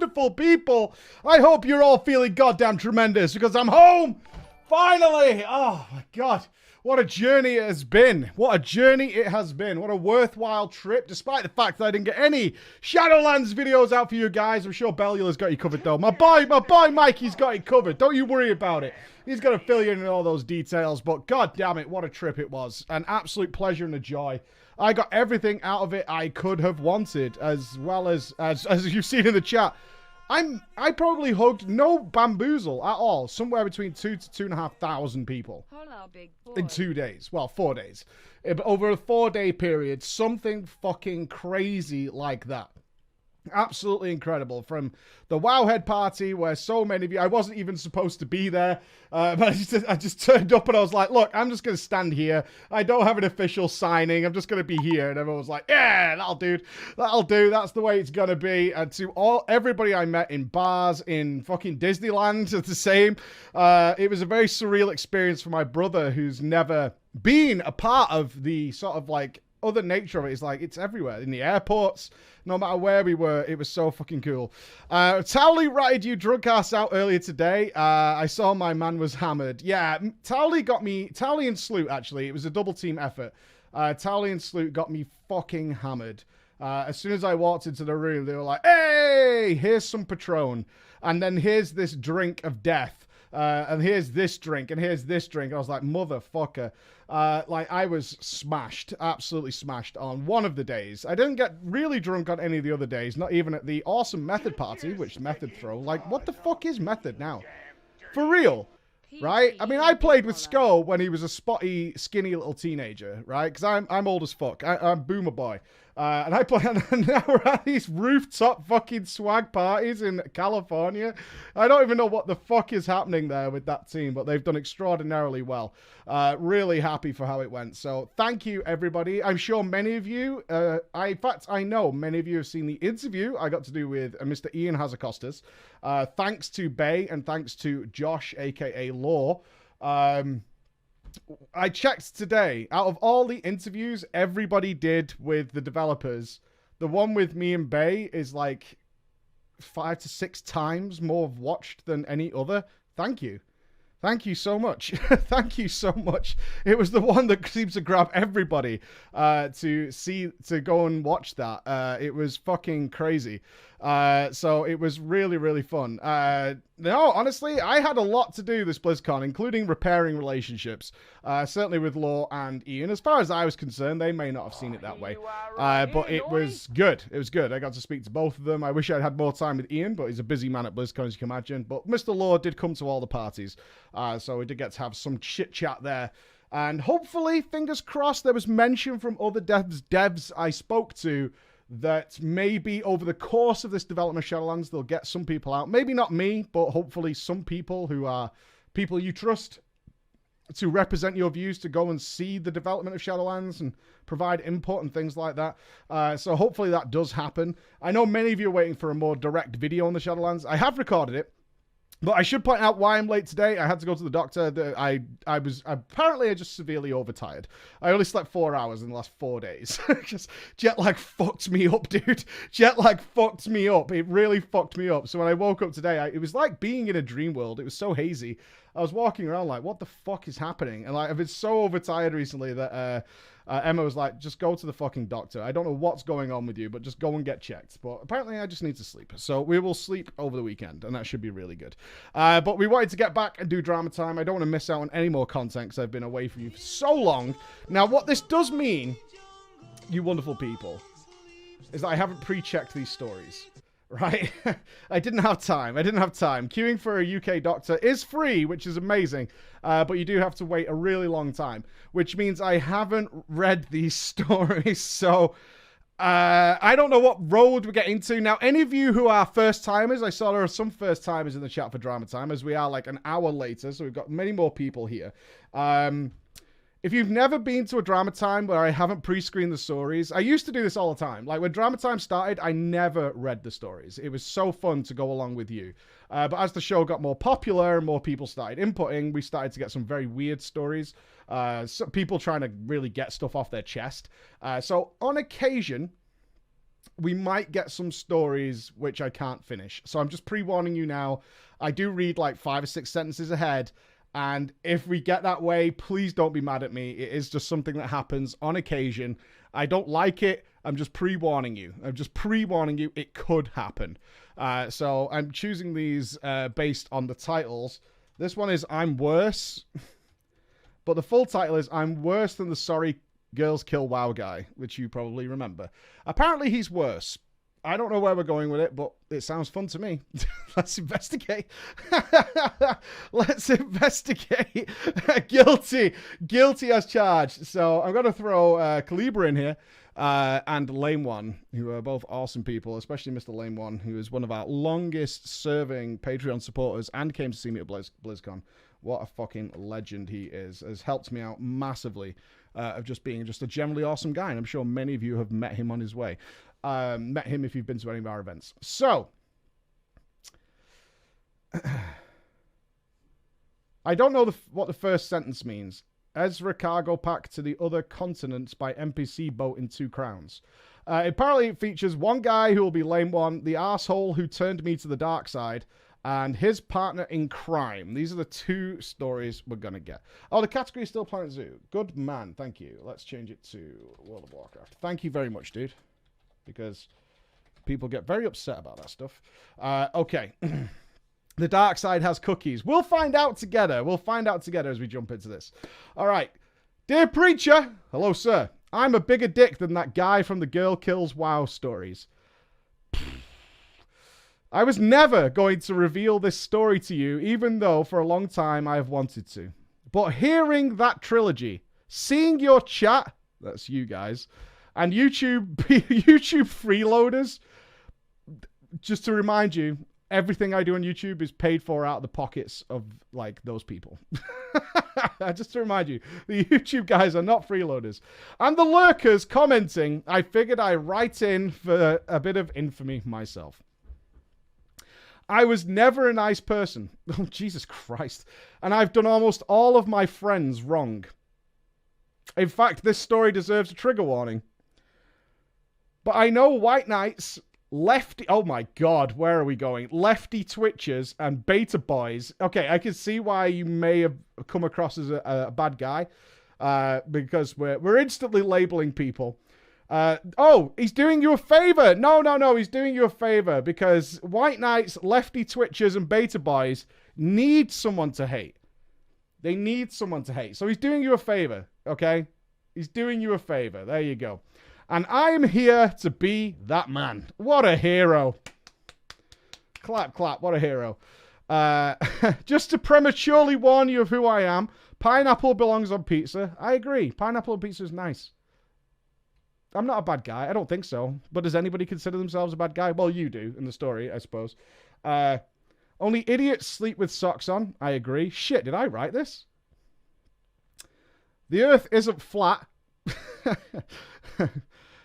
wonderful people. I hope you're all feeling goddamn tremendous because I'm home. Finally. Oh my God. What a journey it has been. What a journey it has been. What a worthwhile trip, despite the fact that I didn't get any Shadowlands videos out for you guys. I'm sure Bellula's got you covered, though. My boy Mikey's got you covered. Don't you worry about it. He's going to fill you in on all those details, but god damn it, what a trip it was. An absolute pleasure and a joy. I got everything out of it I could have wanted, as well as you've seen in the chat. I probably hugged no bamboozle at all. Somewhere between 2,000 to 2,500 people in 2 days. Well, 4 days. But over a 4-day period, something fucking crazy like that. Absolutely incredible. From the Wowhead party where so many of you, I wasn't even supposed to be there, but I just turned up and I was like, look, I'm just going to stand here. I don't have an official signing. I'm just going to be here. And everyone was like, yeah, that'll do. That'll do. That's the way it's going to be. And to everybody I met in bars, in fucking Disneyland, it's the same. It was a very surreal experience for my brother who's never been a part of the sort of like other nature of it. Is like, it's everywhere. In the airports, no matter where we were, it was so fucking cool. Towley ratted you drunk ass out earlier today. I saw my man was hammered. Yeah, Towley got me, Towley and Sloot actually, it was a double team effort. Towley and Sloot got me fucking hammered. As soon as I walked into the room, they were like, hey, here's some Patron. And then here's this drink of death. And here's this drink, and here's this drink. I was like, motherfucker. Like, I was smashed, absolutely smashed on one of the days. I didn't get really drunk on any of the other days, not even at the awesome Method party, which Method throw. Like, what the fuck is Method now? For real, right? I mean, I played with Skull when he was a spotty, skinny little teenager, right? Because I'm old as fuck. I'm Boomer Boy. And I play, and now we're at these rooftop fucking swag parties in California. I don't even know what the fuck is happening there with that team, but they've done extraordinarily well. Really happy for how it went. So thank you, everybody. I'm sure many of you, in fact, I know many of you have seen the interview I got to do with Mr. Ian Hazakostas. Thanks to Bay and thanks to Josh, aka Law. I checked today, out of all the interviews everybody did with the developers, the one with me and Bay is like 5 to 6 times more watched than any other. Thank you. Thank you so much. Thank you so much. It was the one that seems to grab everybody to go and watch that. It was fucking crazy. So it was really, really fun. No, honestly, I had a lot to do this BlizzCon, including repairing relationships. Certainly with Law and Ian. As far as I was concerned, they may not have seen it that way. But it was good. It was good. I got to speak to both of them. I wish I'd had more time with Ian, but he's a busy man at BlizzCon, as you can imagine. But Mr. Law did come to all the parties. So we did get to have some chit-chat there. And hopefully, fingers crossed, there was mention from other devs I spoke to that maybe over the course of this development of Shadowlands, they'll get some people out. Maybe not me, but hopefully some people who are people you trust to represent your views, to go and see the development of Shadowlands and provide input and things like that. So hopefully that does happen. I know many of you are waiting for a more direct video on the Shadowlands. I have recorded it. But I should point out why I'm late today. I had to go to the doctor. I was apparently just severely overtired. I only slept 4 hours in the last 4 days. Just jet lag fucked me up, dude. Jet lag fucked me up. It really fucked me up. So when I woke up today, it was like being in a dream world. It was so hazy. I was walking around like, what the fuck is happening? And like, I've been so overtired recently that Emma was like, just go to the fucking doctor. I don't know what's going on with you, but just go and get checked. But apparently I just need to sleep. So we will sleep over the weekend, and that should be really good. But we wanted to get back and do drama time. I don't want to miss out on any more content because I've been away from you for so long. Now, what this does mean, you wonderful people, is that I haven't pre-checked these stories. Right? I didn't have time. Queuing for a UK doctor is free, which is amazing. But you do have to wait a really long time, which means I haven't read these stories. So I don't know what road we get into. Now, any of you who are first timers, I saw there are some first timers in the chat for Drama Time, as we are like an hour later. So we've got many more people here. If you've never been to a Drama Time where I haven't pre-screened the stories, I used to do this all the time. Like when Drama Time started, I never read the stories. It was so fun to go along with you. But as the show got more popular and more people started inputting, we started to get some very weird stories. Some people trying to really get stuff off their chest. So on occasion, we might get some stories which I can't finish. So I'm just pre-warning you now. I do read like 5 or 6 sentences ahead. And if we get that way, please don't be mad at me. It is just something that happens on occasion. I don't like it. I'm just pre-warning you. It could happen. So I'm choosing these based on the titles. This one is I'm Worse. But the full title is I'm Worse Than the Sorry Girls Kill WoW Guy, which you probably remember. Apparently he's worse. I don't know where we're going with it, but it sounds fun to me. Let's investigate. Let's investigate. Guilty as charged. So I'm going to throw Calibra in here and Lame One, who are both awesome people, especially Mr. Lame One, who is one of our longest serving Patreon supporters and came to see me at BlizzCon. What a fucking legend he is. Has helped me out massively of just being just a generally awesome guy. And I'm sure many of you have met him on his way. Met him if you've been to any of our events. So, I don't know what the first sentence means. Ezra cargo pack to the other continents by NPC boat in 2 crowns. Apparently it features one guy who will be Lame One, the asshole who turned me to the dark side, and his partner in crime. These are the 2 stories we're going to get. Oh, the category is still Planet Zoo. Good man. Thank you. Let's change it to World of Warcraft. Thank you very much, dude. Because people get very upset about that stuff. Okay. The dark side has cookies. We'll find out together. We'll find out together as we jump into this. All right. Dear Preacher. Hello, sir. I'm a bigger dick than that guy from the Girl Kills WoW stories. I was never going to reveal this story to you, even though for a long time I have wanted to. But hearing that trilogy, seeing your chat, that's you guys, and YouTube freeloaders, just to remind you, everything I do on YouTube is paid for out of the pockets of, like, those people. Just to remind you, the YouTube guys are not freeloaders. And the lurkers commenting, I figured I'd write in for a bit of infamy myself. I was never a nice person. Oh, Jesus Christ. And I've done almost all of my friends wrong. In fact, this story deserves a trigger warning. But I know White Knights, lefty... Oh my God, where are we going? Lefty Twitchers and beta boys. Okay, I can see why you may have come across as a bad guy. Because we're instantly labeling people. Oh, he's doing you a favor. No, he's doing you a favor because White Knights, lefty Twitchers, and beta boys need someone to hate. They need someone to hate. So he's doing you a favor, okay? He's doing you a favor. There you go. And I'm here to be that man. What a hero. Clap, clap. What a hero. Just to prematurely warn you of who I am, pineapple belongs on pizza. I agree. Pineapple on pizza is nice. I'm not a bad guy. I don't think so. But does anybody consider themselves a bad guy? Well, you do in the story, I suppose. Only idiots sleep with socks on. I agree. Shit, did I write this? The earth isn't flat.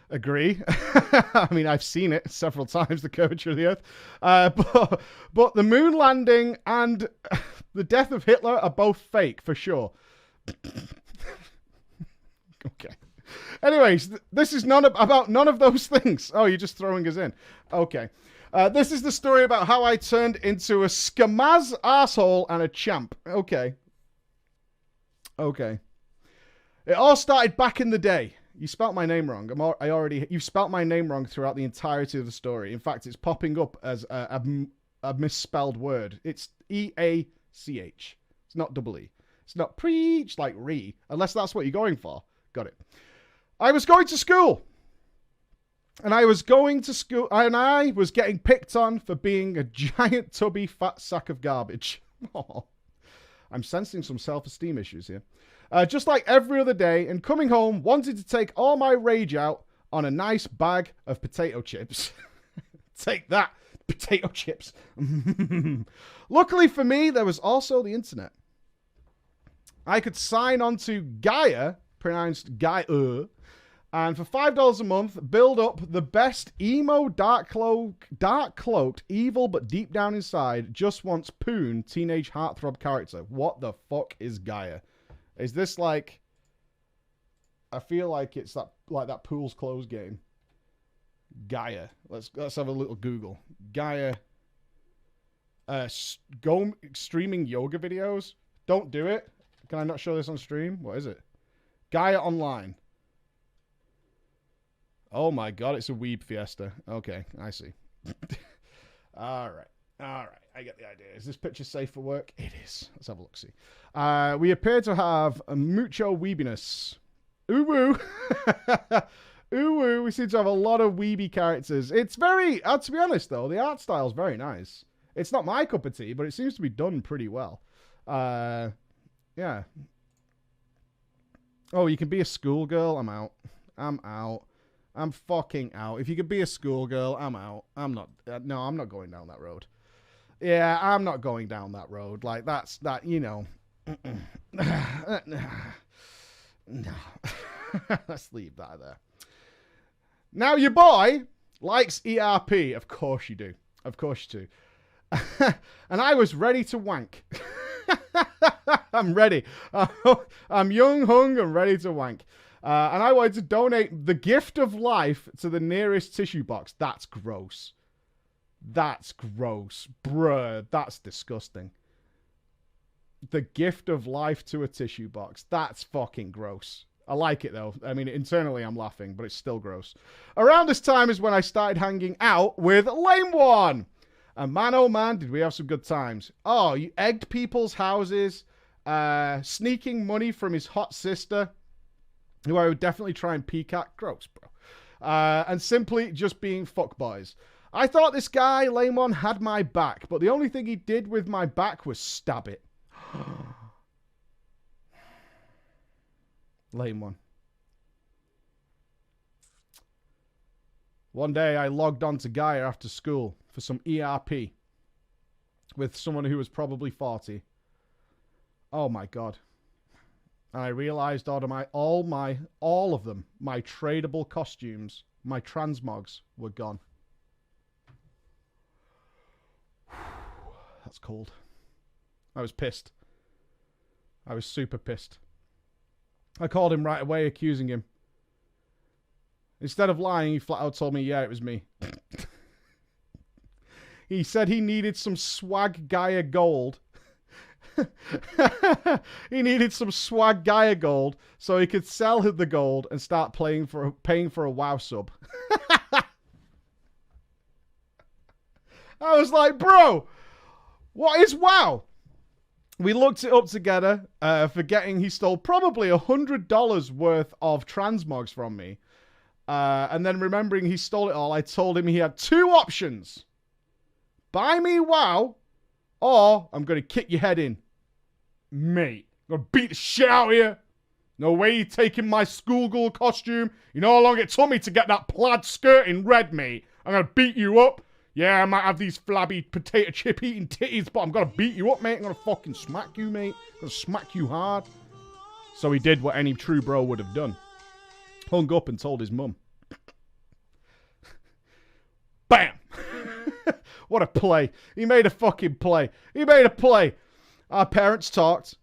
Agree. I mean, I've seen it several times, the curvature of the earth. But the moon landing and the death of Hitler are both fake, for sure. Okay. Anyways, this is about none of those things. Oh, you're just throwing us in. Okay. This is the story about how I turned into a scamaz asshole and a champ. Okay. Okay. It all started back in the day. You spelt my name wrong. You've spelt my name wrong throughout the entirety of the story. In fact, it's popping up as a misspelled word. It's E-A-C-H. It's not double E. It's not preach like re, unless that's what you're going for. Got it. I was going to school. And I was getting picked on for being a giant, tubby, fat sack of garbage. Oh, I'm sensing some self-esteem issues here. Just like every other day, and coming home, wanted to take all my rage out on a nice bag of potato chips. Take that, potato chips. Luckily for me, there was also the internet. I could sign on to Gaia, pronounced Gaia, and for $5 a month, build up the best emo, dark cloaked, evil, but deep down inside, just wants poon, teenage heartthrob character. What the fuck is Gaia? Is this like... I feel like it's that Pool's Closed game. Gaia. Let's have a little Google. Gaia. Streaming yoga videos. Don't do it. Can I not show this on stream? What is it? Gaia Online. Oh my god, it's a weeb fiesta. Okay, I see. All right. I get the idea. Is this picture safe for work? It is. Let's have a look. See. We appear to have a mucho weebiness. Ooh woo. Ooh woo. We seem to have a lot of weeby characters. It's very, to be honest though, the art style is very nice. It's not my cup of tea, but it seems to be done pretty well. Yeah. Oh, you can be a schoolgirl? I'm out. I'm fucking out. If you could be a schoolgirl, I'm out. I'm not. No, I'm not going down that road. Yeah, I'm not going down that road. Like, you know. No. Let's leave that there. Now, your boy likes ERP. Of course you do. Of course you do. And I was ready to wank. I'm ready. I'm young, hung, and ready to wank. And I wanted to donate the gift of life to the nearest tissue box. That's gross. That's gross. Bruh, that's disgusting. The gift of life to a tissue box. That's fucking gross. I like it, though. I mean, internally I'm laughing, but it's still gross. Around this time is when I started hanging out with Lame One. And man, oh man, did we have some good times. Oh, you egged people's houses, sneaking money from his hot sister, who I would definitely try and peek at. Gross, bro. And simply just being fuckboys. I thought this guy, Lame One, had my back, but the only thing he did with my back was stab it. Lame One. One day I logged on to Gaia after school for some ERP with someone who was probably 40. Oh my god. And I realized all of them, my tradable costumes, my transmogs were gone. That's cold. I was pissed. I was super pissed. I called him right away, accusing him. Instead of lying, he flat out told me, yeah, it was me. He said he needed some swag Gaia gold. He needed some swag Gaia gold so he could sell the gold and start paying for a WoW sub. I was like, bro, what is WoW? We looked it up together, forgetting he stole probably $100 worth of transmogs from me. And then remembering he stole it all, I told him he had two options. Buy me WoW, or I'm going to kick your head in. Mate, I'm going to beat the shit out of you. No way you're taking my schoolgirl costume. You know how long it took me to get that plaid skirt in red, mate. I'm going to beat you up. Yeah, I might have these flabby potato chip eating titties, but I'm going to beat you up, mate. I'm going to fucking smack you, mate. I'm going to smack you hard. So he did what any true bro would have done. Hung up and told his mum. Bam! What a play. He made a fucking play. He made a play. Our parents talked.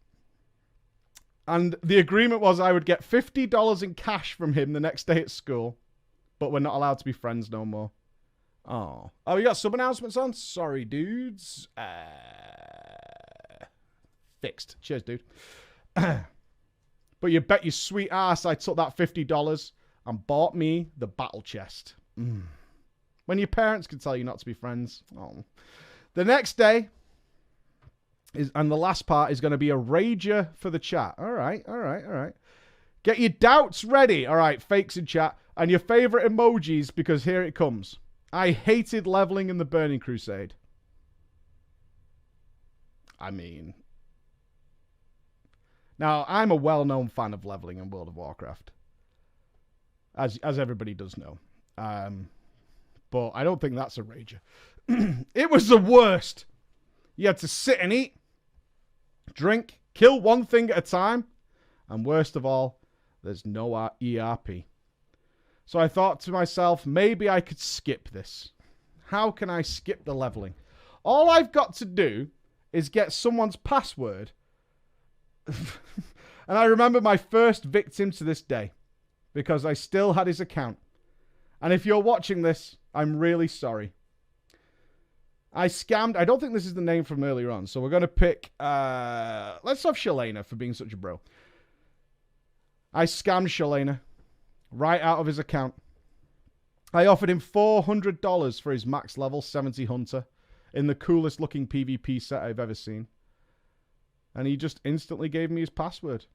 And the agreement was I would get $50 in cash from him the next day at school. But we're not allowed to be friends no more. Oh, we got sub announcements on? Sorry, dudes. Fixed. Cheers, dude. But you bet your sweet ass I took that $50 and bought me the battle chest. When your parents can tell you not to be friends. Oh. The next day, and the last part is going to be a rager for the chat. All right. Get your doubts ready. All right, fakes in chat. And your favorite emojis, because here it comes. I hated leveling in the Burning Crusade. I mean... Now, I'm a well-known fan of leveling in World of Warcraft. As everybody does know. But I don't think that's a rager. It was the worst. You had to sit and eat, drink, kill one thing at a time. And worst of all, there's no ERP. So I thought to myself, maybe I could skip this. How can I skip the leveling? All I've got to do is get someone's password. And I remember my first victim to this day, because I still had his account. And if you're watching this, I'm really sorry. I scammed. I don't think this is the name from earlier on. So we're going to pick. Let's have Shalena for being such a bro. I scammed Shalena right out of his account. I offered him $400 for his max level 70 Hunter in the coolest looking PvP set I've ever seen. And he just instantly gave me his password.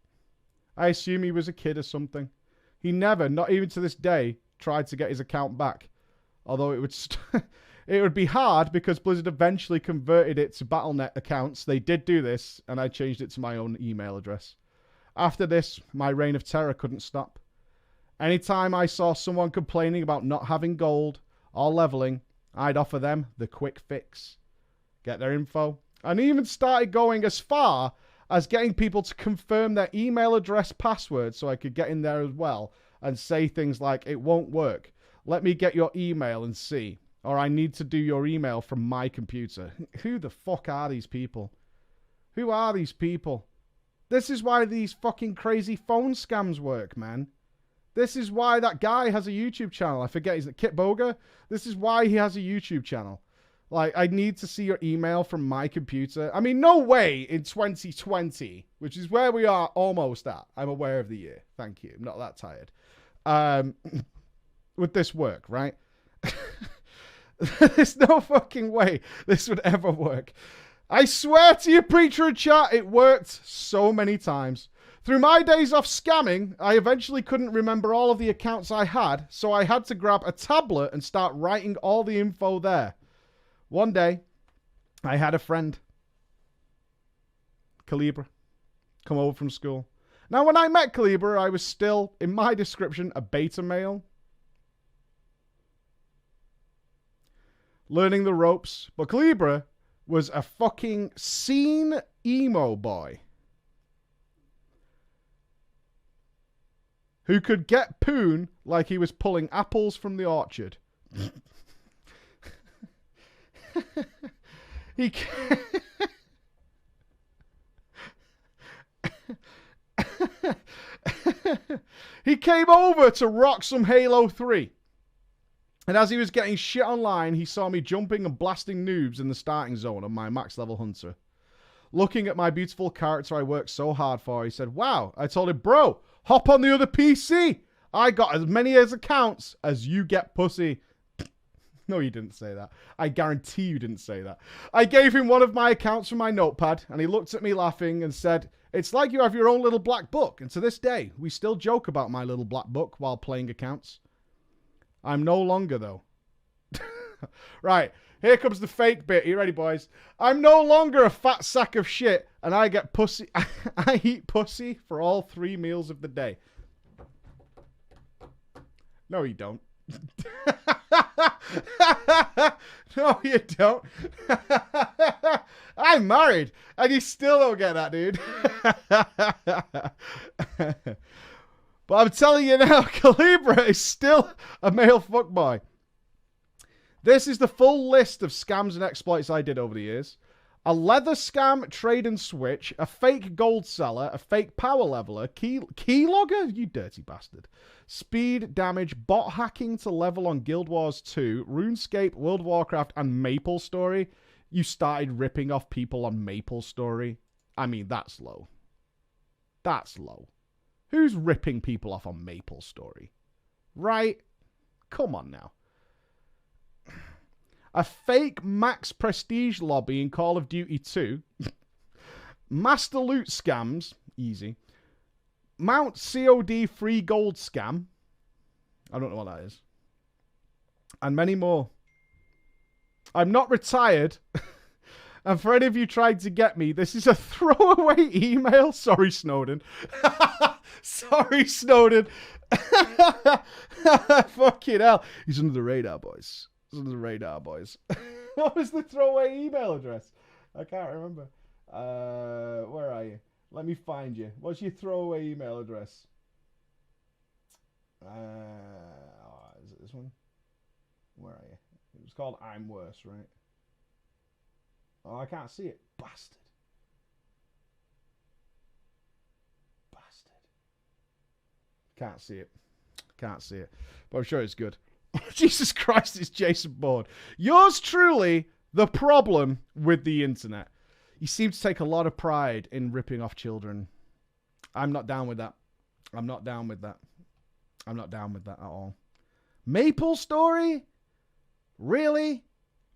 I assume he was a kid or something. He never, not even to this day, tried to get his account back. Although it would it would be hard because Blizzard eventually converted it to Battle.net accounts. They did do this, and I changed it to my own email address. After this, my reign of terror couldn't stop. Anytime I saw someone complaining about not having gold or leveling, I'd offer them the quick fix. Get their info. And even started going as far as getting people to confirm their email address password so I could get in there as well and say things like, it won't work. Let me get your email and see. Or I need to do your email from my computer. Who the fuck are these people? Who are these people? This is why these fucking crazy phone scams work, man. This is why that guy has a YouTube channel. I forget, is it Kit Boga? This is why he has a YouTube channel. Like, I need to see your email from my computer. I mean, no way in 2020, which is where we are almost at. I'm aware of the year. Thank you. I'm not that tired. Would this work, right? There's no fucking way this would ever work. I swear to you, preacher and chat, it worked so many times. Through my days off scamming, I eventually couldn't remember all of the accounts I had, so I had to grab a tablet and start writing all the info there. One day, I had a friend, Calibra, come over from school. Now, when I met Calibra, I was still, in my description, a beta male. Learning the ropes. But Calibra was a fucking scene emo boy who could get poon like he was pulling apples from the orchard. He he came over to rock some Halo 3. And as he was getting shit online, he saw me jumping and blasting noobs in the starting zone on my max level hunter. Looking at my beautiful character I worked so hard for, he said, wow. I told him, bro, hop on the other PC. I got as many as accounts as you get pussy. No, you didn't say that. I guarantee you didn't say that. I gave him one of my accounts from my notepad, and he looked at me laughing and said, it's like you have your own little black book. And to this day, we still joke about my little black book while playing accounts. I'm no longer, though. Right, here comes the fake bit. Are you ready, boys? I'm no longer a fat sack of shit, and I get pussy. I eat pussy for all 3 meals of the day. No, you don't. No, you don't. I'm married, and you still don't get that, dude. But I'm telling you now, Calibra is still a male fuckboy. This is the full list of scams and exploits I did over the years. A leather scam, trade and switch, a fake gold seller, a fake power leveler, keylogger, you dirty bastard. Speed, damage, bot hacking to level on Guild Wars 2, RuneScape, World of Warcraft, and MapleStory. You started ripping off people on MapleStory. I mean, that's low. That's low. Who's ripping people off on MapleStory? Right? Come on now. A fake max prestige lobby in Call of Duty 2. Master loot scams. Easy. Mount COD free gold scam. I don't know what that is. And many more. I'm not retired. And for any of you trying to get me, this is a throwaway email. Sorry, Snowden. Sorry, Snowden. Fucking hell. He's under the radar, boys. He's under the radar, boys. What was the throwaway email address? I can't remember. Where are you? Let me find you. What's your throwaway email address? Is it this one? Where are you? It was called I'm Worse, right? Oh, I can't see it. Bastard. Bastard. Can't see it. Can't see it. But I'm sure it's good. Jesus Christ, it's Jason Bourne. Yours truly, the problem with the internet. You seem to take a lot of pride in ripping off children. I'm not down with that. I'm not down with that. I'm not down with that at all. Maple Story? Really?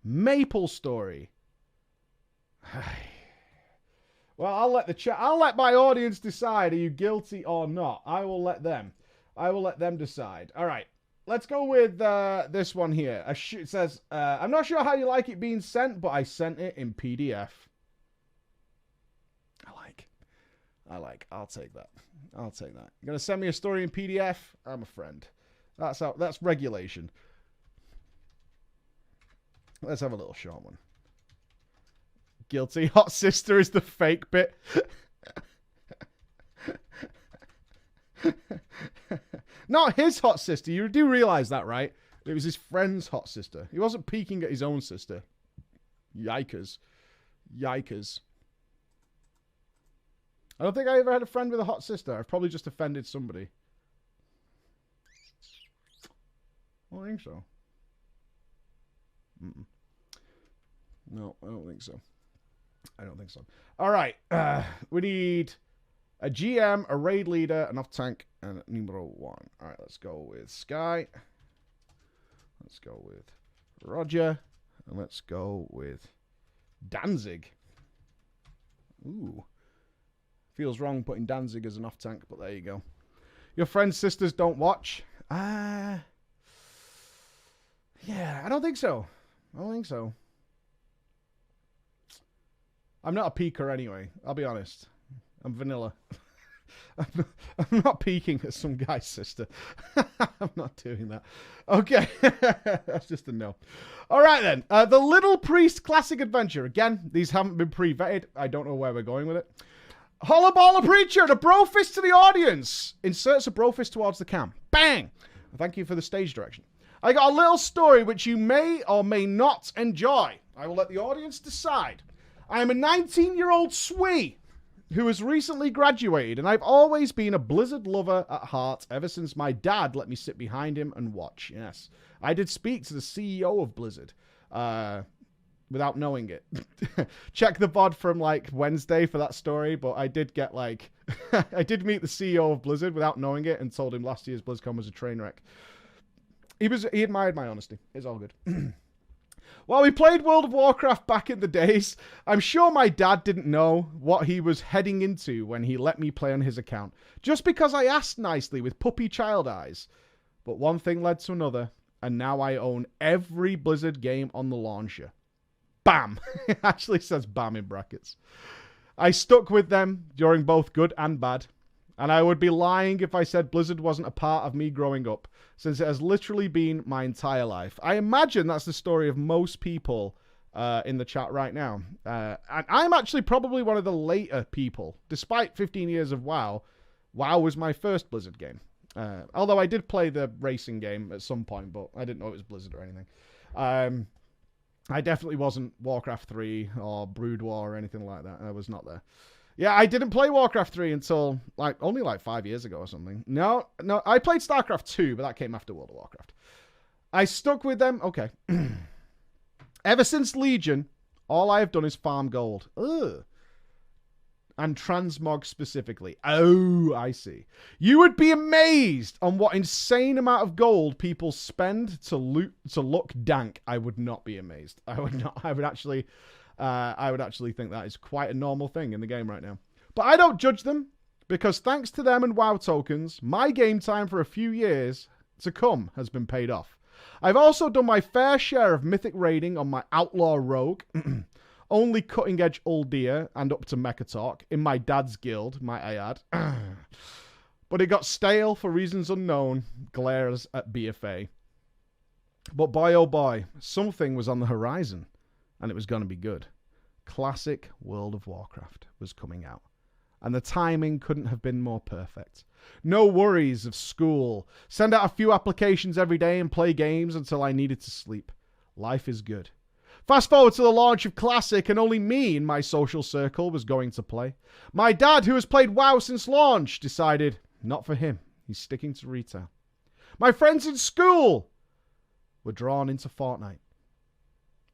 Maple Story? Well, I'll let my audience decide. Are you guilty or not? I will let them decide. All right. Let's go with this one here. It says, I'm not sure how you like it being sent, but I sent it in PDF. I like. I'll take that. You're going to send me a story in PDF? I'm a friend. That's regulation. Let's have a little short one. Guilty. Hot sister is the fake bit. Not his hot sister. You do realize that, right? It was his friend's hot sister. He wasn't peeking at his own sister. Yikers. I don't think I ever had a friend with a hot sister. I've probably just offended somebody. I don't think so. No, I don't think so. All right. We need a GM, a raid leader, an off-tank, and a numero 1. All right, let's go with Sky. Let's go with Roger. And let's go with Danzig. Ooh. Feels wrong putting Danzig as an off-tank, but there you go. Your friend's sisters don't watch? Yeah, I don't think so. I'm not a peeker anyway. I'll be honest. I'm vanilla. I'm not peeking at some guy's sister. I'm not doing that. Okay. That's just a no. All right, then. The Little Priest Classic Adventure. Again, these haven't been pre-vetted. I don't know where we're going with it. Hollaballer Preacher, the bro fist to the audience. Inserts a bro fist towards the cam. Bang! Thank you for the stage direction. I got a little story which you may or may not enjoy. I will let the audience decide. I am a 19-year-old Swede who has recently graduated, and I've always been a Blizzard lover at heart ever since my dad let me sit behind him and watch. Yes, I did speak to the CEO of Blizzard without knowing it. Check the VOD from like Wednesday for that story, but I did get like I did meet the CEO of Blizzard without knowing it and told him last year's BlizzCon was a train wreck. He admired my honesty. It's all good. While we played World of Warcraft back in the days, I'm sure my dad didn't know what he was heading into when he let me play on his account, just because I asked nicely with puppy child eyes. But one thing led to another, and now I own every Blizzard game on the launcher. Bam! It actually says BAM in brackets. I stuck with them during both good and bad, and I would be lying if I said Blizzard wasn't a part of me growing up, since it has literally been my entire life. I imagine that's the story of most people in the chat right now. And I'm actually probably one of the later people. Despite 15 years of WoW, WoW was my first Blizzard game. Although I did play the racing game at some point, but I didn't know it was Blizzard or anything. I definitely wasn't Warcraft 3 or Brood War or anything like that. I was not there. Yeah, I didn't play Warcraft 3 until only 5 years ago or something. No, I played StarCraft 2, but that came after World of Warcraft. I stuck with them. Okay. Ever since Legion, all I have done is farm gold. Ugh. And transmog specifically. Oh, I see. You would be amazed on what insane amount of gold people spend to look dank. I would not be amazed. I would not. I would actually think that is quite a normal thing in the game right now. But I don't judge them, because thanks to them and WoW tokens, my game time for a few years to come has been paid off. I've also done my fair share of mythic raiding on my outlaw rogue, only cutting edge Uldir and up to Mechatalk in my dad's guild, might I add. But it got stale for reasons unknown, glares at BFA. But boy oh boy, something was on the horizon. And it was going to be good. Classic World of Warcraft was coming out. And the timing couldn't have been more perfect. No worries of school. Send out a few applications every day and play games until I needed to sleep. Life is good. Fast forward to the launch of Classic, and only me in my social circle was going to play. My dad, who has played WoW since launch, decided not for him. He's sticking to retail. My friends in school were drawn into Fortnite.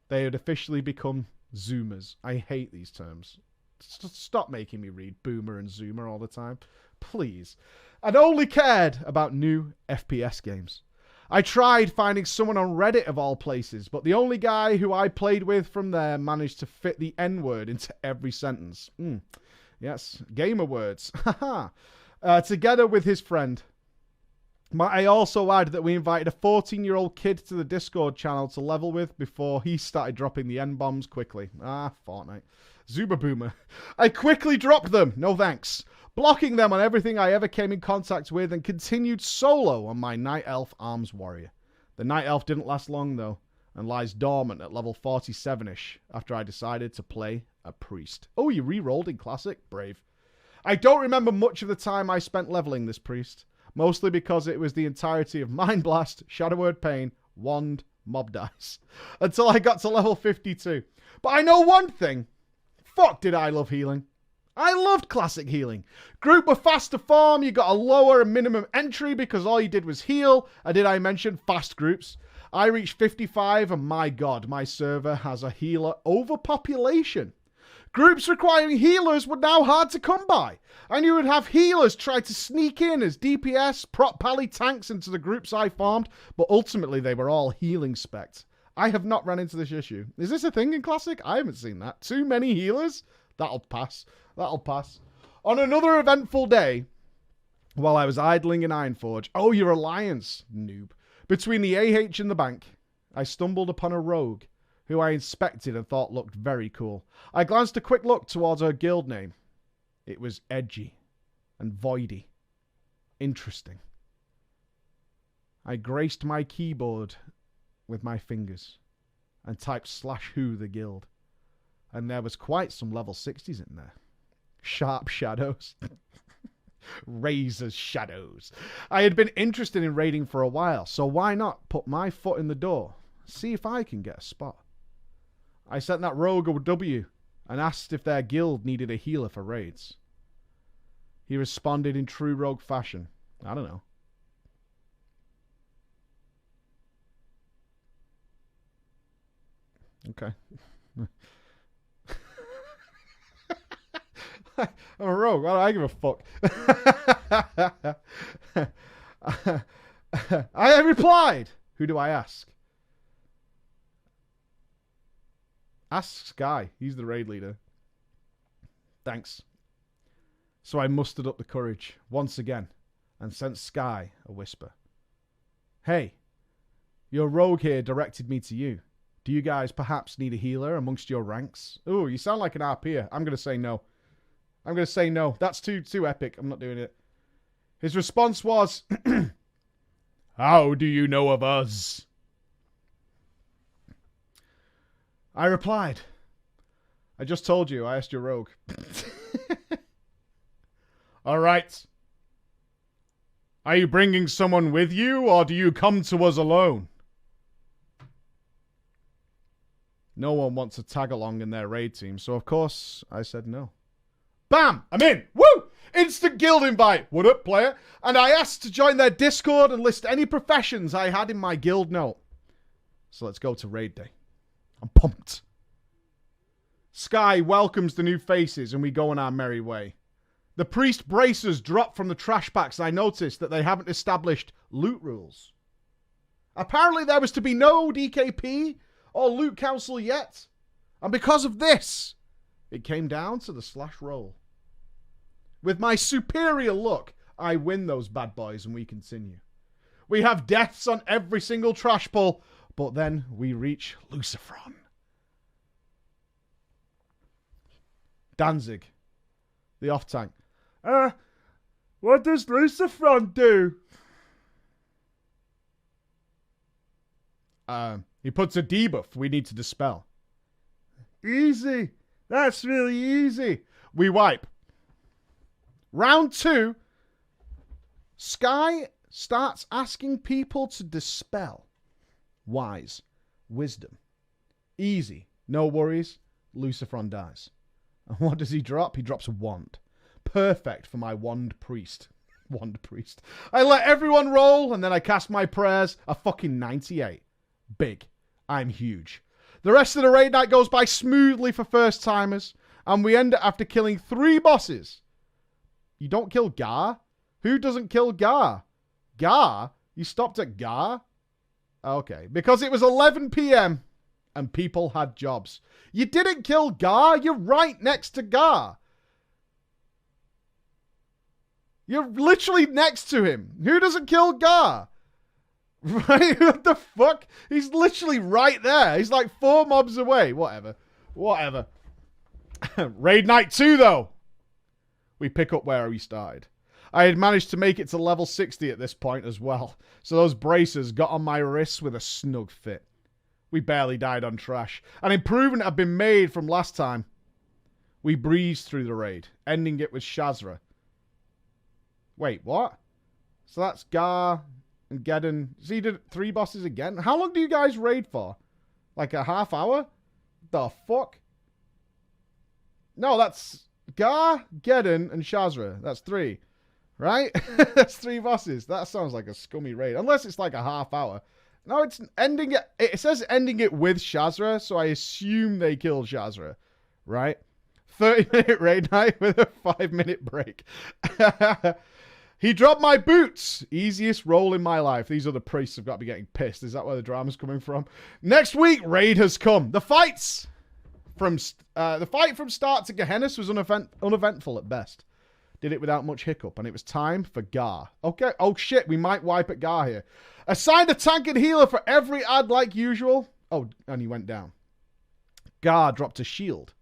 They had officially become Zoomers. I hate these terms. Stop making me read Boomer and Zoomer all the time. Please. I'd only cared about new FPS games. I tried finding someone on Reddit of all places, but the only guy who I played with from there managed to fit the N-word into every sentence. Yes, gamer words. Together with his friend. I also add that we invited a 14-year-old kid to the Discord channel to level with before he started dropping the N-bombs quickly. Fortnite. Zuba Boomer. I quickly dropped them. No thanks. Blocking them on everything I ever came in contact with and continued solo on my Night Elf Arms Warrior. The Night Elf didn't last long though and lies dormant at level 47-ish after I decided to play a priest. Oh, you re-rolled in Classic? Brave. I don't remember much of the time I spent leveling this priest, mostly because it was the entirety of Mind Blast, Shadow Word Pain, Wand, Mob Dice, until I got to level 52. But I know one thing. Fuck did I love healing. I loved classic healing. Group were fast to farm, you got a lower minimum entry because all you did was heal. And did I mention fast groups? I reached 55 and my god, my server has a healer overpopulation. Groups requiring healers were now hard to come by. And you would have healers try to sneak in as DPS, prop pally tanks into the groups I farmed, but ultimately they were all healing specs. I have not run into this issue. Is this a thing in Classic? I haven't seen that. Too many healers? That'll pass. That'll pass. On another eventful day, while I was idling in Ironforge, oh, your alliance, noob, between the AH and the bank, I stumbled upon a rogue who I inspected and thought looked very cool. I glanced a quick look towards her guild name. It was edgy and voidy. Interesting. I graced my keyboard with my fingers and typed /who the guild. And there was quite some level 60s in there. Sharp shadows. Razor's shadows. I had been interested in raiding for a while, so why not put my foot in the door, see if I can get a spot. I sent that rogue a W and asked if their guild needed a healer for raids. He responded in true rogue fashion. I don't know. Okay. I'm a rogue. Why do I give a fuck? I replied. Who do I ask? Ask Sky. He's the raid leader. Thanks. So I mustered up the courage once again and sent Sky a whisper. Hey, your rogue here directed me to you. Do you guys perhaps need a healer amongst your ranks? Ooh, you sound like an RPer. I'm going to say no. I'm going to say no. That's too epic. I'm not doing it. His response was, how do you know of us? I replied, I just told you. I asked your rogue. All right. Are you bringing someone with you, or do you come to us alone? No one wants to tag along in their raid team, so of course I said no. Bam! I'm in! Woo! Instant guild invite! What up, player? And I asked to join their Discord and list any professions I had in my guild note. So let's go to raid day. I'm pumped. Sky welcomes the new faces and we go on our merry way. The priest bracers drop from the trash packs and I noticed that they haven't established loot rules. Apparently there was to be no DKP or loot council yet. And because of this, it came down to the /roll. With my superior luck, I win those bad boys and we continue. We have deaths on every single trash pull, but then we reach Lucifron. Danzig, the off-tank. What does Lucifron do? He puts a debuff we need to dispel. Easy. That's really easy. We wipe. Round 2, Sky starts asking people to dispel. Wise. Wisdom. Easy. No worries. Lucifron dies. And what does he drop? He drops a wand. Perfect for my wand priest. Wand priest. I let everyone roll and then I cast my prayers. A fucking 98. big. I'm huge. The rest of the raid night goes by smoothly for first timers, and we end it after killing 3 bosses. You don't kill Gar? Who doesn't kill Gar? Gar? You stopped at Gar? Okay, because it was 11 p.m. and people had jobs. You didn't kill Gar. You're right next to Gar. You're literally next to him. Who doesn't kill Gar? Right? What the fuck? He's literally right there. He's like 4 mobs away. Whatever. Raid night 2, though. We pick up where we started. I had managed to make it to level 60 at this point as well, so those bracers got on my wrists with a snug fit. We barely died on trash. An improvement had been made from last time. We breezed through the raid, ending it with Shazra. Wait, what? So that's Gar and Geddon. So you did 3 bosses again? How long do you guys raid for? Like a half hour? The fuck? No, that's Gar, Geddon, and Shazra. That's 3. Right? That's 3 bosses. That sounds like a scummy raid. Unless it's like a half hour. No, it's ending it. It says ending it with Shazra, so I assume they killed Shazra. Right? 30-minute raid night with a 5-minute break. He dropped my boots. Easiest role in my life. These other priests have got to be getting pissed. Is that where the drama's coming from? Next week, raid has come. The fight from start to Gehennas was uneventful at best. Did it without much hiccup, and it was time for Gar. Okay. Oh shit, we might wipe at Gar here. Assigned a tank and healer for every ad like usual. Oh, and he went down. Gar dropped a shield.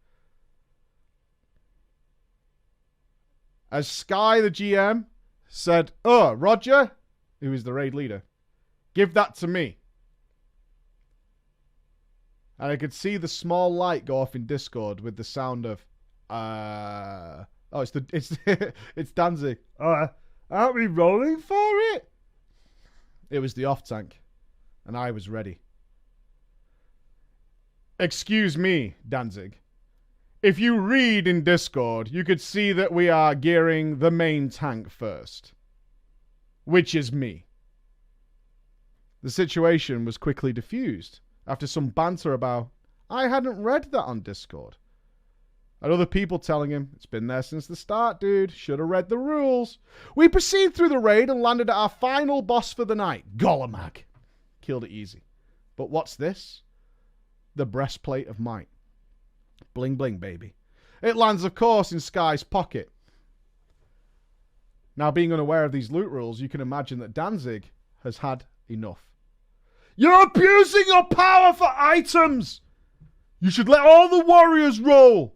As Sky, the GM, said, "Oh, Roger," who is the raid leader, "give that to me." And I could see the small light go off in Discord with the sound of, oh, it's Danzig. Aren't we rolling for it? It was the off tank, and I was ready. Excuse me, Danzig. If you read in Discord, you could see that we are gearing the main tank first, which is me. The situation was quickly diffused after some banter about, I hadn't read that on Discord. And other people telling him, it's been there since the start, dude. Should have read the rules. We proceed through the raid and landed at our final boss for the night, Golemag. Killed it easy. But what's this? The breastplate of might. Bling bling, baby. It lands, of course, in Sky's pocket. Now, being unaware of these loot rules, you can imagine that Danzig has had enough. You're abusing your power for items! You should let all the warriors roll!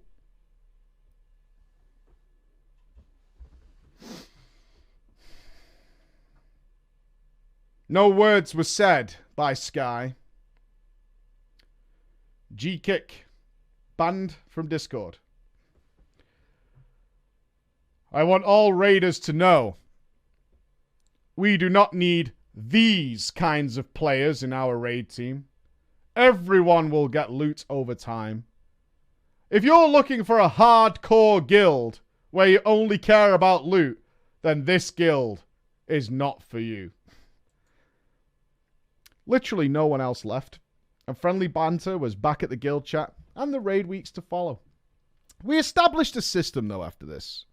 No words were said by Sky. G-Kick. Banned from Discord. I want all raiders to know we do not need these kinds of players in our raid team. Everyone will get loot over time. If you're looking for a hardcore guild where you only care about loot, then this guild is not for you. Literally no one else left, and friendly banter was back at the guild chat and the raid weeks to follow. We established a system, though, after this.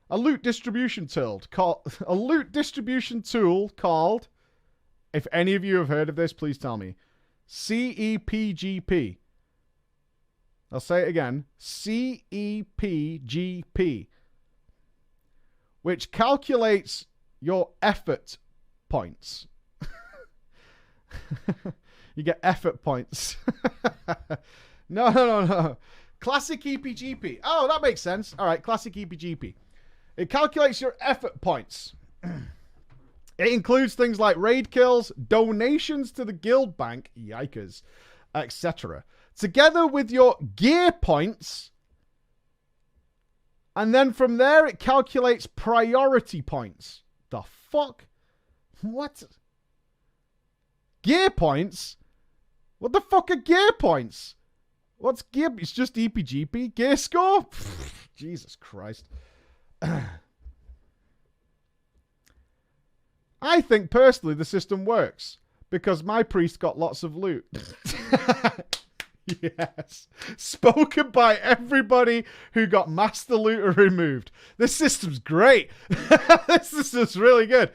A loot distribution tool called, if any of you have heard of this, please tell me, CEPGP. I'll say it again, CEPGP, which calculates your effort points. You get effort points. No. Classic EPGP. Oh, that makes sense. All right, classic EPGP. It calculates your effort points. It includes things like raid kills, donations to the guild bank, yikers, etc. Together with your gear points. And then from there, it calculates priority points. The fuck? What? Gear points? What the fuck are gear points? What's gear? It's just EPGP. Gear score? Pfft, Jesus Christ. I think personally the system works, Because my priest got lots of loot. Yes. Spoken by everybody who got Master Looter removed. This system's great. This system's really good.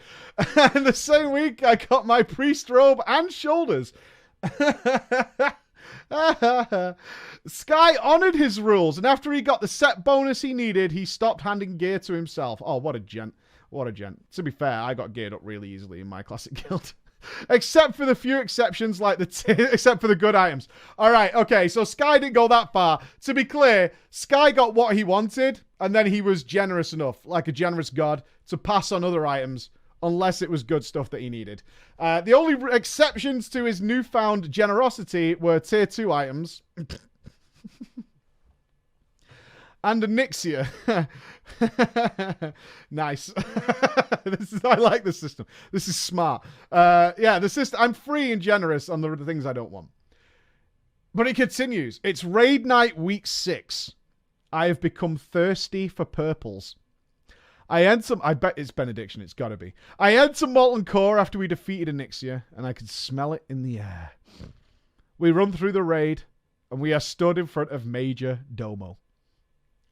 And the same week, I got my priest robe and shoulders. Sky honored his rules, and after he got the set bonus he needed, he stopped handing gear to himself. Oh, what a gent. What a gent. To be fair, I got geared up really easily in my classic guild. Except for the few exceptions, like except for the good items. Alright, okay, so Sky didn't go that far. To be clear, Sky got what he wanted, and then he was generous enough, like a generous god, to pass on other items, unless it was good stuff that he needed. The only exceptions to his newfound generosity were tier 2 items. And a Nixia. Nice. I like this system. This is smart. Yeah, the system. I'm free and generous on the things I don't want. But it continues. It's raid night week 6. I have become thirsty for purples. I bet it's Benediction. It's got to be. I entered Molten Core after we defeated Onyxia, and I could smell it in the air. We run through the raid, and we are stood in front of Major Domo.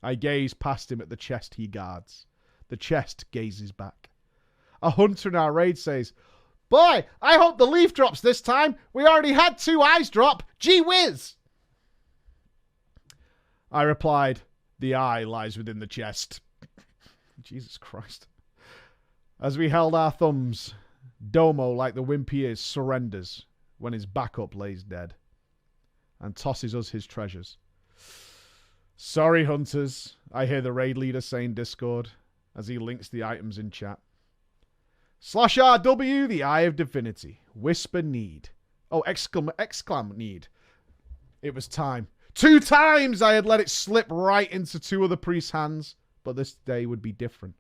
I gaze past him at the chest he guards. The chest gazes back. A hunter in our raid says, "Boy, I hope the leaf drops this time. We already had 2 eyes drop. Gee whiz!" I replied, "The eye lies within the chest." Jesus Christ. As we held our thumbs, Domo, like the wimp he is, surrenders when his backup lays dead and tosses us his treasures. "Sorry, hunters," I hear the raid leader say in Discord as he links the items in chat. /RW, the Eye of Divinity. Whisper need. Oh, exclam need. It was time. 2 times I had let it slip right into 2 other priests' hands, but this day would be different.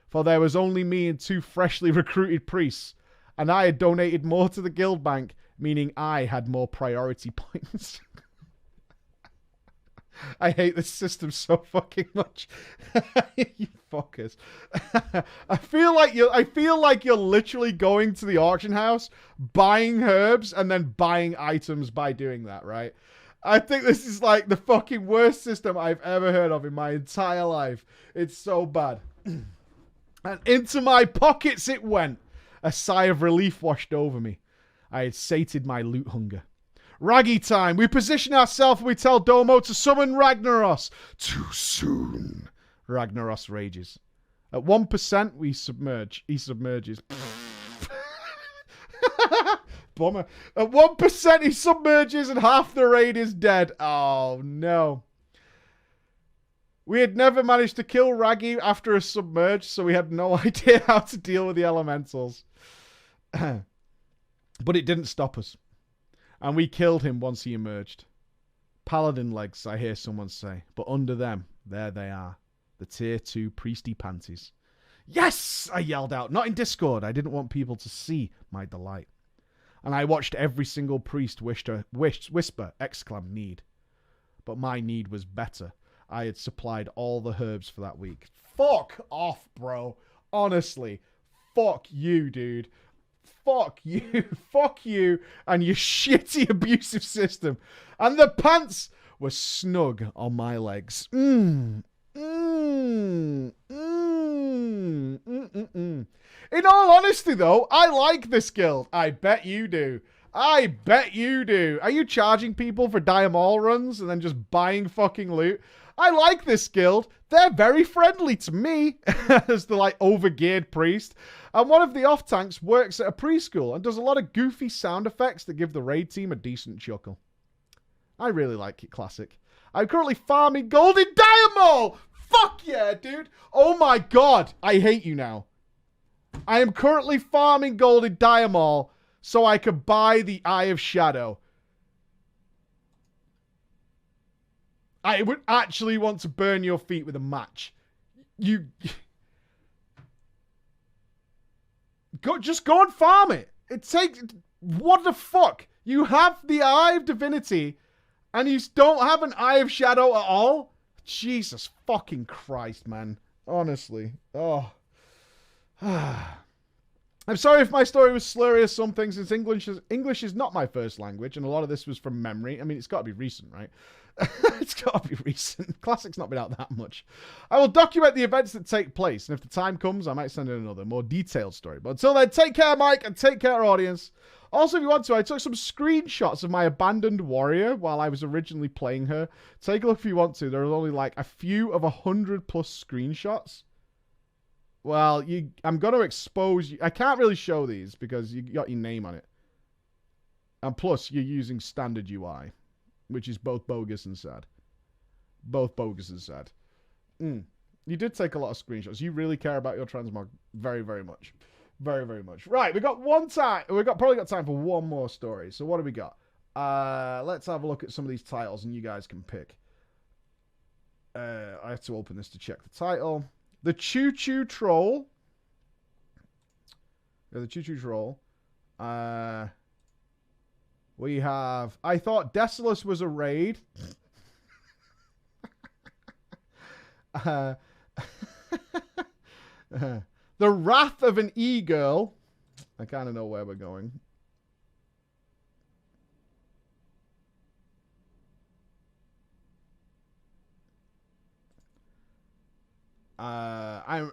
For there was only me and 2 freshly recruited priests, and I had donated more to the guild bank, meaning I had more priority points. I hate this system so fucking much. You fuckers. I feel like you're literally going to the auction house, buying herbs, and then buying items by doing that, right? I think this is like the fucking worst system I've ever heard of in my entire life. It's so bad. And into my pockets it went. A sigh of relief washed over me. I had sated my loot hunger. Raggy time. We position ourselves and we tell Domo to summon Ragnaros. Too soon. Ragnaros rages. At 1%, we submerge. He submerges. Bummer. At 1%, he submerges and half the raid is dead. Oh, no. We had never managed to kill Raggy after a submerge, so we had no idea how to deal with the elementals. But it didn't stop us. And we killed him once he emerged. Paladin legs, I hear someone say. But under them, there they are. The tier 2 priesty panties. Yes! I yelled out. Not in Discord. I didn't want people to see my delight. And I watched every single priest whisper, exclam, need. But my need was better. I had supplied all the herbs for that week. Fuck off, bro. Honestly. Fuck you, dude. Fuck you. Fuck you and your shitty abusive system. And the pants were snug on my legs. In all honesty, though, I like this guild. I bet you do. I bet you do. Are you charging people for Diamol runs and then just buying fucking loot? I like this guild. They're very friendly to me as the like overgeared priest. And one of the off-tanks works at a preschool and does a lot of goofy sound effects that give the raid team a decent chuckle. I really like it, Classic. I'm currently farming gold in Diamol! Fuck yeah, dude! Oh my god, I hate you now. I am currently farming gold in Diamol so I could buy the Eye of Shadow. I would actually want to burn your feet with a match. Just go and farm it. It takes... What the fuck? You have the Eye of Divinity and you don't have an Eye of Shadow at all? Jesus fucking Christ, man. Honestly. Oh. I'm sorry if my story was slurry as some things, since English is not my first language, and a lot of this was from memory. I mean, it's got to be recent, right? It's got to be recent. Classic's not been out that much. I will document the events that take place, and if the time comes, I might send in another, more detailed story. But until then, take care, Mike, and take care, audience. Also, if you want to, I took some screenshots of my abandoned warrior while I was originally playing her. Take a look if you want to. There are only like a few of 100+ screenshots. Well, I'm going to expose you. I can't really show these because you got your name on it. And plus, you're using standard UI, which is both bogus and sad. Both bogus and sad. You did take a lot of screenshots. You really care about your transmog very, very much. Very, very much. Right, we got probably got time for one more story. So what do we got? Let's have a look at some of these titles and you guys can pick. I have to open this to check the title. The Choo Choo Troll. Yeah, the Choo Choo Troll. We have I Thought Desolace was a raid. The Wrath of an E-Girl. I kind of know where we're going. I've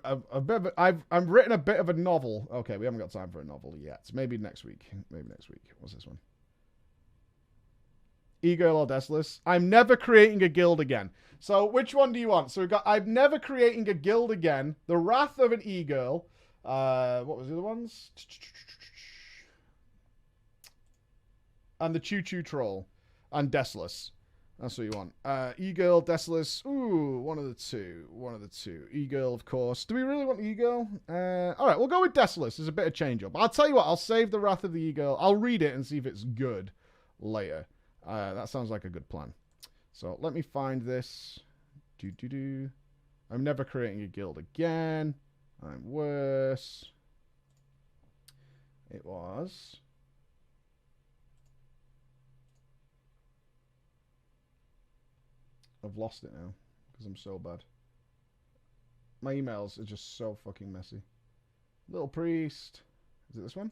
written a bit of a novel. Okay, we haven't got time for a novel yet. Maybe next week. What's this one? E-Girl or Desolace? I'm never creating a guild again. So which one do you want? So we've got I'm never creating a guild again. The Wrath of an E-Girl. What was the other ones? And the Choo Choo Troll. And Desolace. That's what you want. E-Girl, Desolace. Ooh, one of the two. E-Girl, of course. Do we really want E-Girl? Alright, we'll go with Desolace. There's a bit of change up. I'll tell you what, I'll save the Wrath of the E-Girl. I'll read it and see if it's good later. That sounds like a good plan. So let me find this. I'm never creating a guild again. I'm worse. It was. I've lost it now because I'm so bad. My emails are just so fucking messy. Little Priest. Is it this one?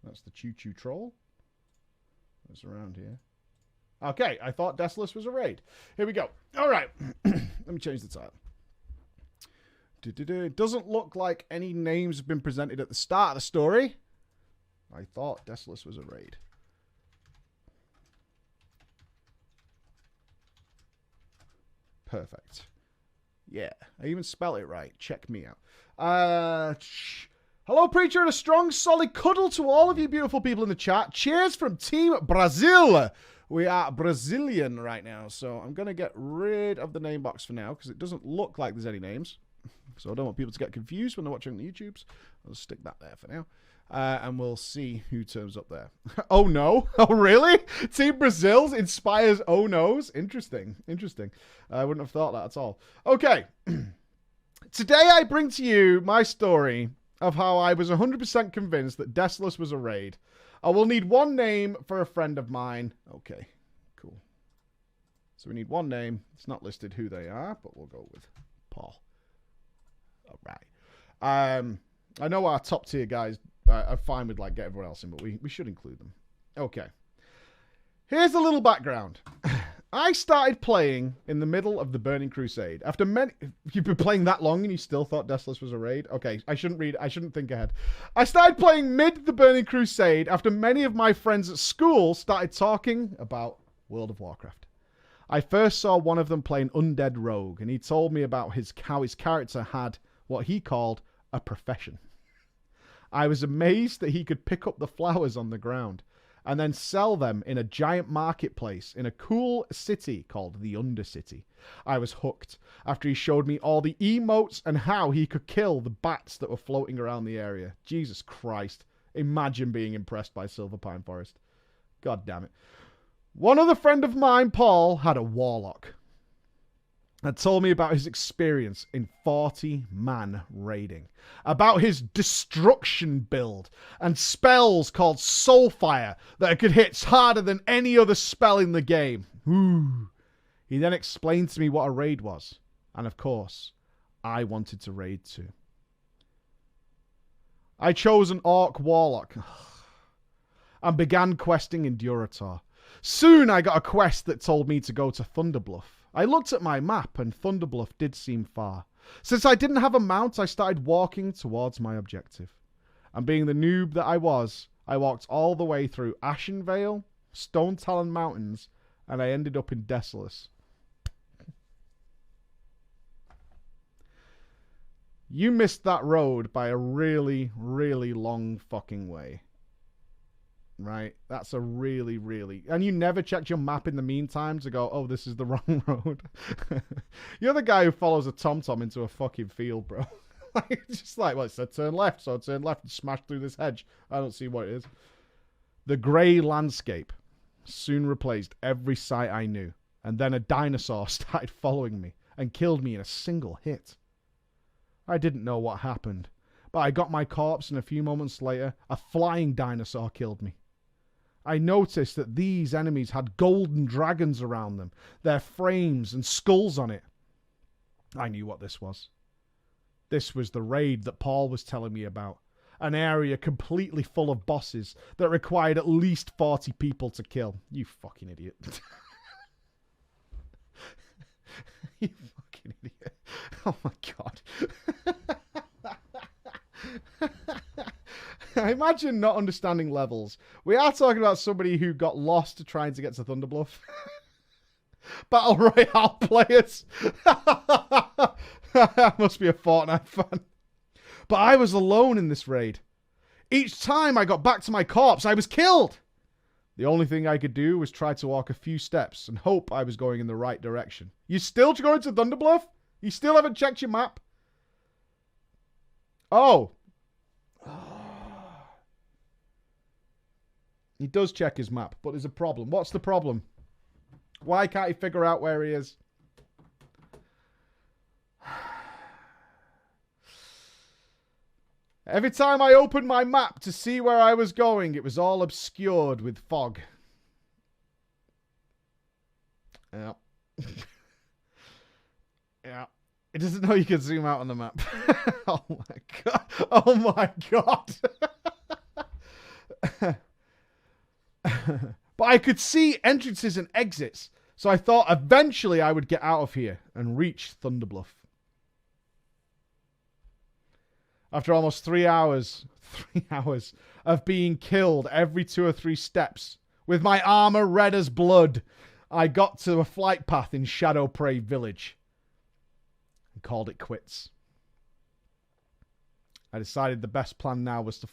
That's the Choo Choo Troll. It's around here. Okay, I thought Desolace was a raid. Here we go. All right. Let me change the title. It doesn't look like any names have been presented at the start of the story. I thought Desolace was a raid. Perfect. Yeah, I even spell it right. Check me out. Hello, Preacher, and a strong, solid cuddle to all of you beautiful people in the chat. Cheers from Team Brazil. We are Brazilian right now, so I'm going to get rid of the name box for now because it doesn't look like there's any names. So I don't want people to get confused when they're watching the YouTubes. I'll stick that there for now. And we'll see who turns up there. Oh, no. Oh, really? Team Brazil inspires oh, no's? Interesting. Interesting. I wouldn't have thought that at all. Okay. Today I bring to you my story of how I was 100% convinced that Desolace was a raid. I will need one name for a friend of mine. Okay, cool. So we need one name. It's not listed who they are, but we'll go with Paul. All right. I know our top tier guys are fine with like get everyone else in, but we should include them. Okay. Here's a little background. I started playing in the middle of the Burning Crusade. After many... You've been playing that long and you still thought Desolace was a raid? Okay, I shouldn't think ahead. I started playing mid the Burning Crusade after many of my friends at school started talking about World of Warcraft. I first saw one of them play an undead rogue, and he told me about how his character had what he called a profession. I was amazed that he could pick up the flowers on the ground and then sell them in a giant marketplace in a cool city called the Undercity. I was hooked after he showed me all the emotes and how he could kill the bats that were floating around the area. Jesus Christ. Imagine being impressed by Silver Pine Forest. God damn it. One other friend of mine, Paul, had a warlock and told me about his experience in 40-man raiding, about his destruction build and spells called Soulfire that could hit harder than any other spell in the game. Ooh. He then explained to me what a raid was, and of course, I wanted to raid too. I chose an Orc Warlock and began questing in Durotar. Soon I got a quest that told me to go to Thunderbluff. I looked at my map and Thunderbluff did seem far. Since I didn't have a mount, I started walking towards my objective. And being the noob that I was, I walked all the way through Ashenvale, Stone Talon Mountains, and I ended up in Desolace. You missed that road by a really, really long fucking way. Right? That's a really, really... And you never checked your map in the meantime to go, oh, this is the wrong road. You're the guy who follows a TomTom into a fucking field, bro. Just like, well, it said turn left, so I turn left and smash through this hedge. I don't see what it is. The grey landscape soon replaced every sight I knew. And then a dinosaur started following me and killed me in a single hit. I didn't know what happened, but I got my corpse and a few moments later, a flying dinosaur killed me. I noticed that these enemies had golden dragons around them, their frames and skulls on it. I knew what this was. This was the raid that Paul was telling me about. An area completely full of bosses that required at least 40 people to kill. You fucking idiot. You fucking idiot. Oh my god. I imagine not understanding levels. We are talking about somebody who got lost trying to get to Thunderbluff. Battle Royale players. Must be a Fortnite fan. But I was alone in this raid. Each time I got back to my corpse, I was killed. The only thing I could do was try to walk a few steps and hope I was going in the right direction. You still going to Thunderbluff? You still haven't checked your map? Oh. He does check his map, but there's a problem. What's the problem? Why can't he figure out where he is? Every time I opened my map to see where I was going, it was all obscured with fog. Yeah. Yeah. It doesn't know you can zoom out on the map. Oh my god. Oh my god. But I could see entrances and exits, so I thought eventually I would get out of here and reach Thunderbluff. After almost 3 hours of being killed every 2 or 3 steps, with my armor red as blood, I got to a flight path in Shadowprey Village and called it quits. I decided the best plan now was to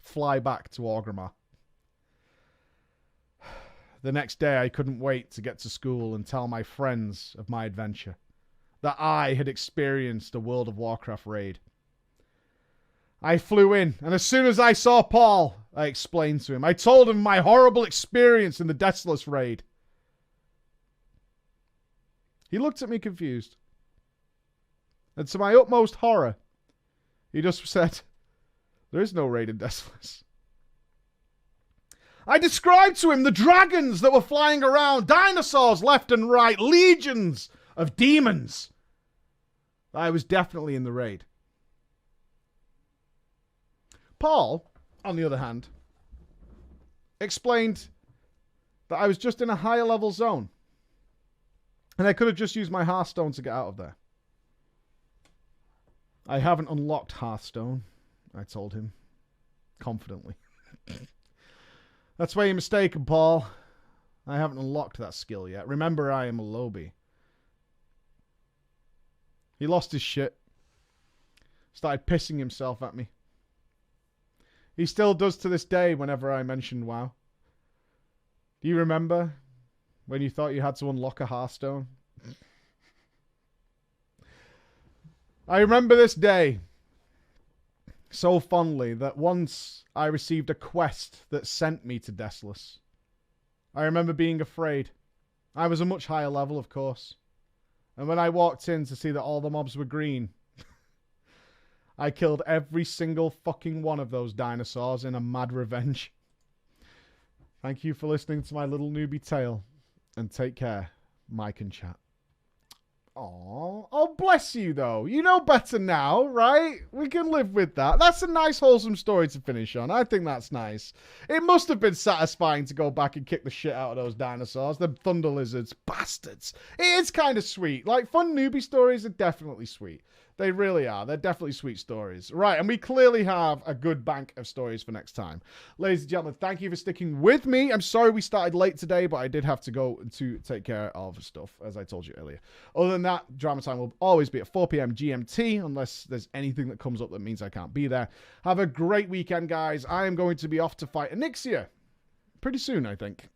fly back to Orgrimmar. The next day I couldn't wait to get to school and tell my friends of my adventure, that I had experienced a World of Warcraft raid. I flew in, and as soon as I saw Paul, I explained to him. I told him my horrible experience in the Desolace raid. He looked at me confused. And to my utmost horror, he just said, there is no raid in Desolace. I described to him the dragons that were flying around, dinosaurs left and right, legions of demons. I was definitely in the raid. Paul, on the other hand, explained that I was just in a higher level zone. And I could have just used my Hearthstone to get out of there. I haven't unlocked Hearthstone, I told him, confidently. That's where you're mistaken, Paul. I haven't unlocked that skill yet. Remember, I am a lowbie. He lost his shit. Started pissing himself at me. He still does to this day whenever I mention WoW. Do you remember when you thought you had to unlock a Hearthstone? I remember this day so fondly that once I received a quest that sent me to Desolace. I remember being afraid. I was a much higher level, of course. And when I walked in to see that all the mobs were green, I killed every single fucking one of those dinosaurs in a mad revenge. Thank you for listening to my little newbie tale. And take care, Mike and chat. Oh, bless you, though. You know better now, right? We can live with that. That's a nice, wholesome story to finish on. I think that's nice. It must have been satisfying to go back and kick the shit out of those dinosaurs. The thunder lizards. Bastards. It is kind of sweet. Like, fun newbie stories are definitely sweet. They really are. They're definitely sweet stories. Right, and we clearly have a good bank of stories for next time. Ladies and gentlemen, thank you for sticking with me. I'm sorry we started late today, but I did have to go to take care of stuff, as I told you earlier. Other than that, drama time will always be at 4 p.m. GMT, unless there's anything that comes up that means I can't be there. Have a great weekend, guys. I am going to be off to fight Onyxia. Pretty soon, I think.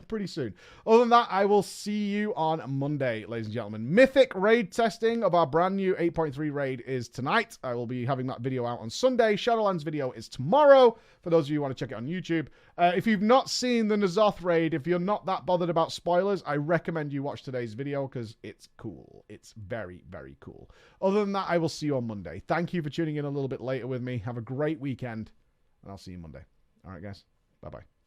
Pretty soon. Other than that, I will see you on Monday, ladies and gentlemen. Mythic raid testing of our brand new 8.3 raid is tonight. I will be having that video out on Sunday. Shadowlands video is tomorrow, for those of you who want to check it on YouTube. If you've not seen the N'Zoth raid, if you're not that bothered about spoilers, I recommend you watch today's video because it's cool. It's very, very cool. Other than that, I will see you on Monday. Thank you for tuning in a little bit later with me. Have a great weekend, and I'll see you Monday. All right, guys. Bye-bye.